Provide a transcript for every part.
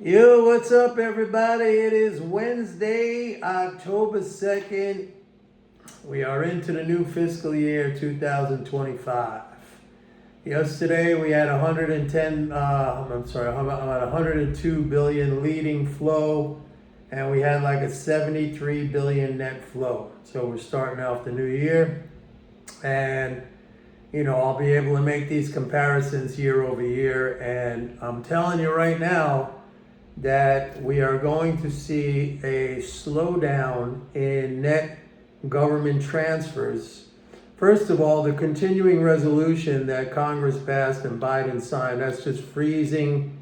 Yo, what's up, everybody? It is Wednesday, October 2nd. We are into the new fiscal year 2025. Yesterday, we had 102 billion leading flow, and we had like a 73 billion net flow. So we're starting off the new year, and I'll be able to make these comparisons year over year. And I'm telling you right now, that we are going to see a slowdown in net government transfers. First of all, the continuing resolution that Congress passed and Biden signed, that's just freezing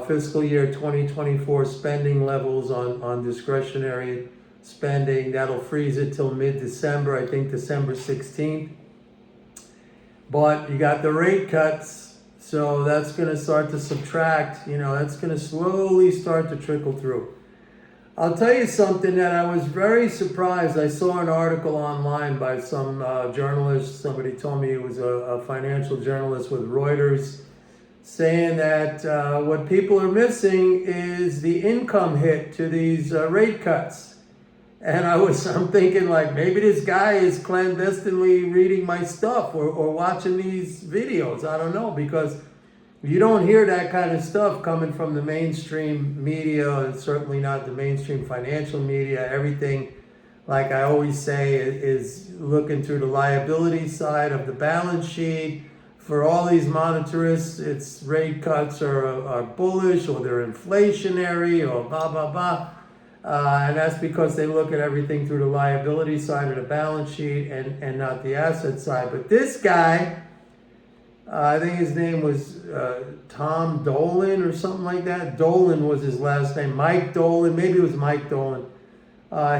fiscal year 2024 spending levels on discretionary spending. That'll freeze it till mid-December, I think December 16th. But you got the rate cuts. So that's going to start to subtract, that's going to slowly start to trickle through. I'll tell you something that I was very surprised. I saw an article online by some journalist. Somebody told me it was a financial journalist with Reuters, saying that what people are missing is the income hit to these rate cuts. And I'm thinking, like, maybe this guy is clandestinely reading my stuff or watching these videos. I don't know, because you don't hear that kind of stuff coming from the mainstream media, and certainly not the mainstream financial media. Everything, like I always say, is looking through the liability side of the balance sheet. For all these monetarists, it's rate cuts are bullish, or they're inflationary, or blah, blah, blah. And that's because they look at everything through the liability side of the balance sheet and not the asset side. But this guy, I think his name was Tom Dolan or something like that. Dolan was his last name. Mike Dolan, maybe it was Mike Dolan.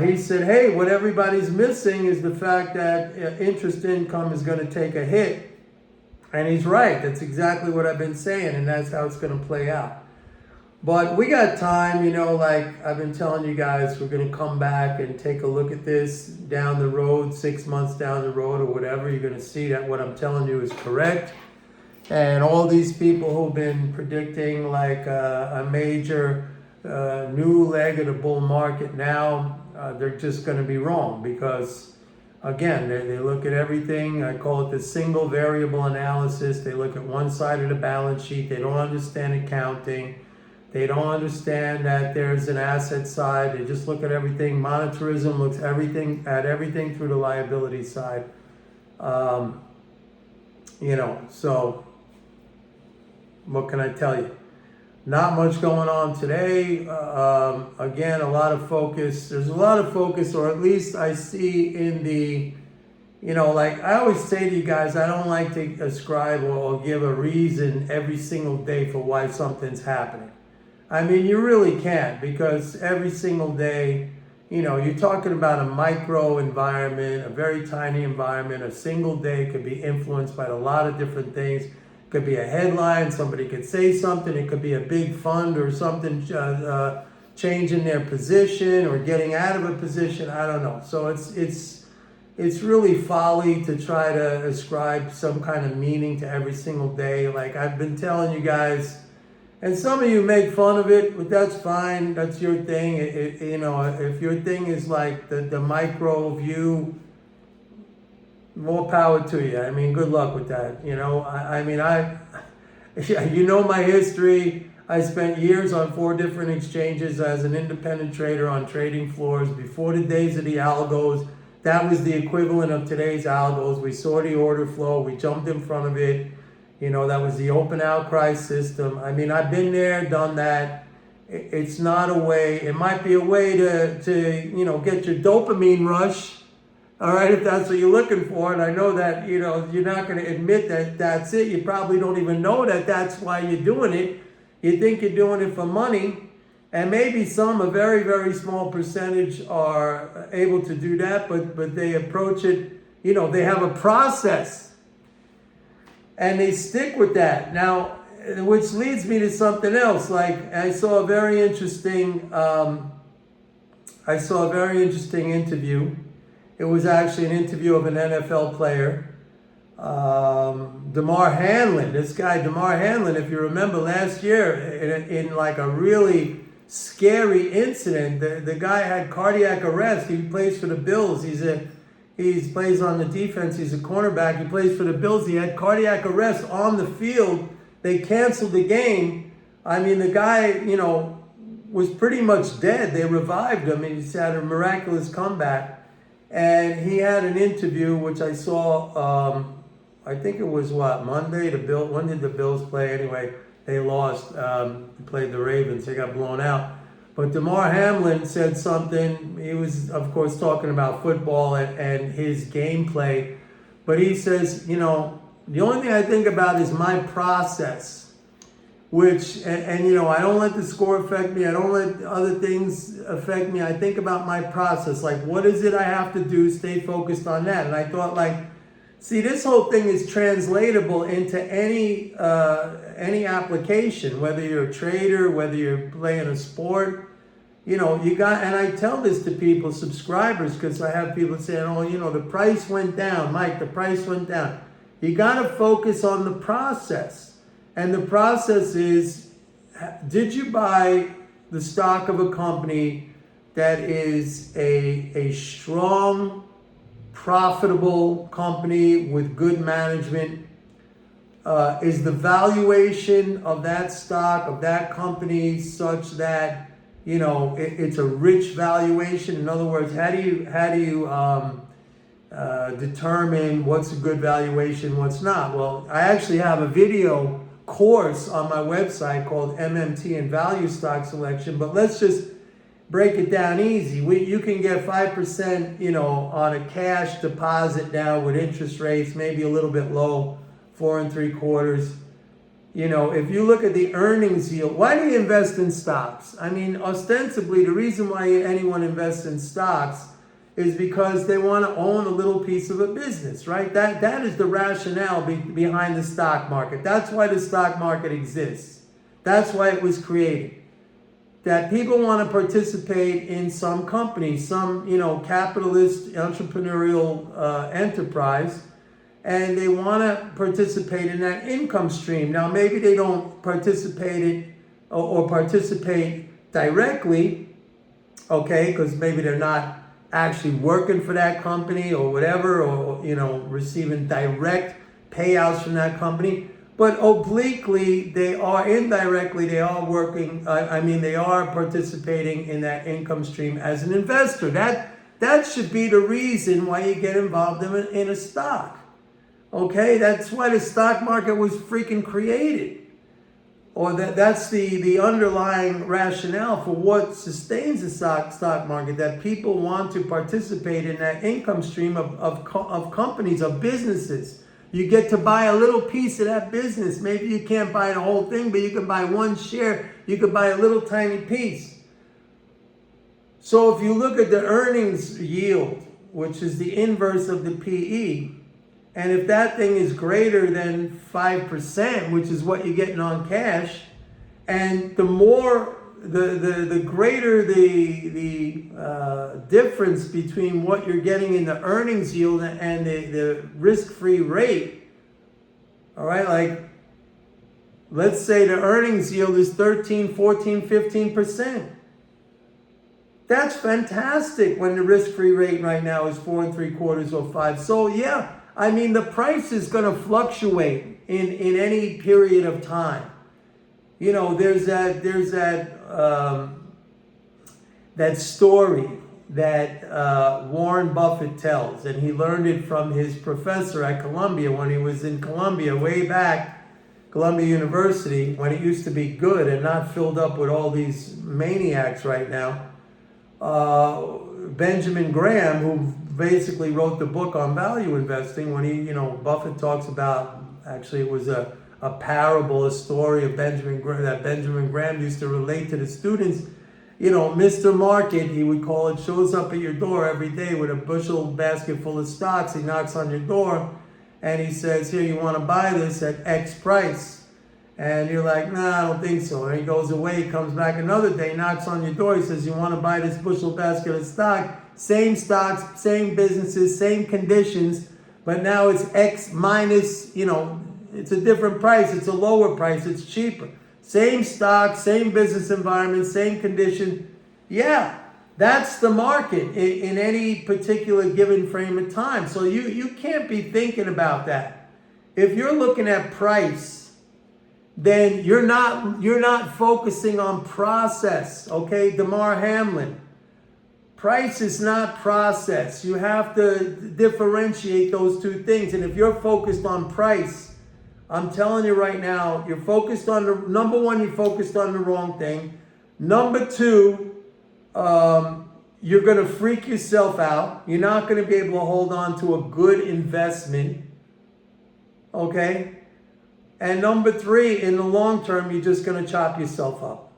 He said, hey, what everybody's missing is the fact that interest income is going to take a hit. And he's right. That's exactly what I've been saying, and that's how it's going to play out. But we got time, like I've been telling you guys, we're going to come back and take a look at this down the road, 6 months down the road or whatever. You're going to see that what I'm telling you is correct. And all these people who've been predicting like a major new leg of the bull market now, they're just going to be wrong, because again, they look at everything. I call it the single variable analysis. They look at one side of the balance sheet. They don't understand accounting. They don't understand that there's an asset side. They just look at everything. Monetarism looks at everything through the liability side. So what can I tell you? Not much going on today. Again, a lot of focus. There's a lot of focus, or at least I see in the, like I always say to you guys, I don't like to ascribe or give a reason every single day for why something's happening. I mean, you really can't, because every single day, you're talking about a micro environment, a very tiny environment. A single day could be influenced by a lot of different things. It could be a headline, somebody could say something. It could be a big fund or something changing their position or getting out of a position. I don't know. So it's really folly to try to ascribe some kind of meaning to every single day. Like I've been telling you guys, and some of you make fun of it, but that's fine. That's your thing. If your thing is like the micro view, more power to you. I mean, good luck with that. My history. I spent years on 4 different exchanges as an independent trader on trading floors before the days of the algos. That was the equivalent of today's algos. We saw the order flow. We jumped in front of it. That was the open outcry system. I mean, I've been there, done that. It's not a way. It might be a way to get your dopamine rush, all right, if that's what you're looking for. And I know that, you're not going to admit that that's it. You probably don't even know that that's why you're doing it. You think you're doing it for money. And maybe a very, very small percentage are able to do that, but they approach it, they have a process. And they stick with that. Now, which leads me to something else. Like I saw a very interesting interview. It was actually an interview of an NFL player. DeMar Hamlin. This guy, DeMar Hamlin, if you remember last year, in like a really scary incident, the guy had cardiac arrest. He plays for the Bills. He plays on the defense. He's a cornerback. He plays for the Bills. He had cardiac arrest on the field. They canceled the game. I mean, the guy, was pretty much dead. They revived him, and he's had a miraculous comeback. And he had an interview, which I saw, I think it was Monday? When did the Bills play? Anyway, they lost. Played the Ravens. They got blown out. But DeMar Hamlin said something. He was, of course, talking about football and his gameplay. But he says, the only thing I think about is my process. Which, and I don't let the score affect me. I don't let other things affect me. I think about my process. Like, what is it I have to do? Stay focused on that. And I thought, see, this whole thing is translatable into any application, whether you're a trader, whether you're playing a sport. And I tell this to people, subscribers, because I have people saying, the price went down. Mike, the price went down. You got to focus on the process. And the process is, did you buy the stock of a company that is a strong, profitable company with good management? Is the valuation of that stock, of that company, such that it's a rich valuation? In other words, how do you determine what's a good valuation, what's not? Well, I actually have a video course on my website called MMT and Value Stock Selection, but let's just break it down easy. You can get 5%, on a cash deposit now with interest rates, maybe a little bit low, 4 3/4. If you look at the earnings yield, why do you invest in stocks? I mean, ostensibly, the reason why anyone invests in stocks is because they want to own a little piece of a business, right? That is the rationale behind the stock market. That's why the stock market exists. That's why it was created. That people want to participate in some company, some, capitalist entrepreneurial enterprise, and they want to participate in that income stream. Now, maybe they don't participate or participate directly, okay, because maybe they're not actually working for that company or whatever, or, receiving direct payouts from that company. But obliquely, indirectly, they are working, they are participating in that income stream as an investor. That should be the reason why you get involved in a stock. Okay, that's why the stock market was freaking created. Or that's the underlying rationale for what sustains the stock market, that people want to participate in that income stream of companies, of businesses. You get to buy a little piece of that business. Maybe you can't buy the whole thing, but you can buy one share. You can buy a little tiny piece. So if you look at the earnings yield, which is the inverse of the PE, and if that thing is greater than 5%, which is what you're getting on cash, and the greater the difference between what you're getting in the earnings yield and the risk-free rate, all right, let's say the earnings yield is 13, 14, 15%. That's fantastic when the risk-free rate right now is 4 3/4 or 5. So yeah, the price is going to fluctuate in any period of time. There's that story that Warren Buffett tells, and he learned it from his professor at Columbia when he was in Columbia way back, Columbia University, when it used to be good and not filled up with all these maniacs right now. Benjamin Graham, who basically wrote the book on value investing, when Buffett talks about, actually it was a parable, a story of Benjamin Graham used to relate to the students. Mr. Market, he would call it, shows up at your door every day with a bushel basket full of stocks. He knocks on your door and he says, here, you want to buy this at X price? And you're like, nah, I don't think so. And he goes away, comes back another day, knocks on your door. He says, you want to buy this bushel basket of stock? Same stocks, same businesses, same conditions, but now it's X minus, it's a different price. It's a lower price. It's cheaper. Same stock, same business environment, same condition. Yeah, that's the market in any particular given frame of time. So you can't be thinking about that. If you're looking at price, then you're not focusing on process, okay? Damar Hamlin. Price is not process. You have to differentiate those two things. And if you're focused on price, I'm telling you right now, you're focused on number one, you're focused on the wrong thing. Number two, you're going to freak yourself out. You're not going to be able to hold on to a good investment. Okay? And number three, in the long term, you're just going to chop yourself up.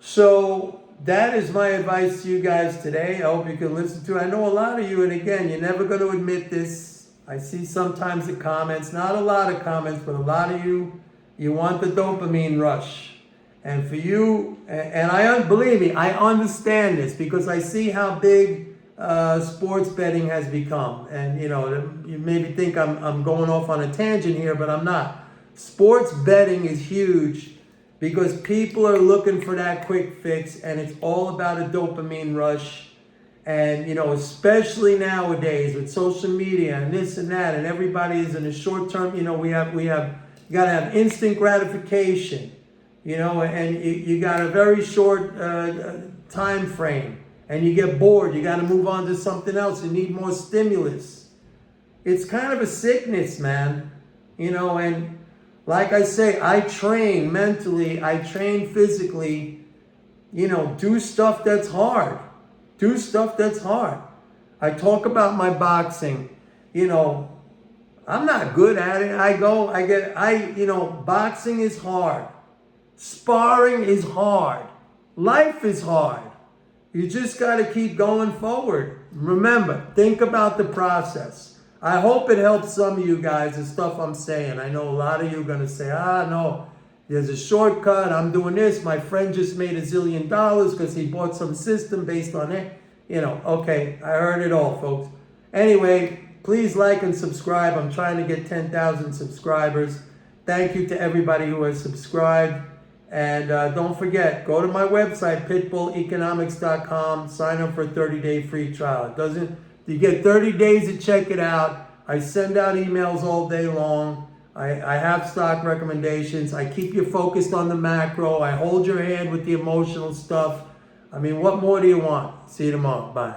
So that is my advice to you guys today. I hope you can listen to it. I know a lot of you, and again, you're never going to admit this. I see sometimes the comments, not a lot of comments, but a lot of you want the dopamine rush. And for you, and believe me, I understand this because I see how big sports betting has become. And you maybe think I'm going off on a tangent here, but I'm not. Sports betting is huge because people are looking for that quick fix, and it's all about a dopamine rush. And especially nowadays with social media and this and that, and everybody is in a short term. You got to have instant gratification. And you got a very short time frame, and you get bored. You got to move on to something else. You need more stimulus. It's kind of a sickness, man. And like I say, I train mentally, I train physically. Do stuff that's hard. Do stuff that's hard. I talk about my boxing. I'm not good at it. Boxing is hard. Sparring is hard. Life is hard. You just got to keep going forward. Remember, think about the process. I hope it helps some of you guys, the stuff I'm saying. I know a lot of you are going to say, no, there's a shortcut. I'm doing this. My friend just made $1 zillion because he bought some system based on it. Okay, I heard it all, folks. Anyway, please like and subscribe. I'm trying to get 10,000 subscribers. Thank you to everybody who has subscribed. And don't forget, go to my website, pitbulleconomics.com. Sign up for a 30-day free trial. You get 30 days to check it out. I send out emails all day long. I have stock recommendations. I keep you focused on the macro. I hold your hand with the emotional stuff. What more do you want? See you tomorrow. Bye.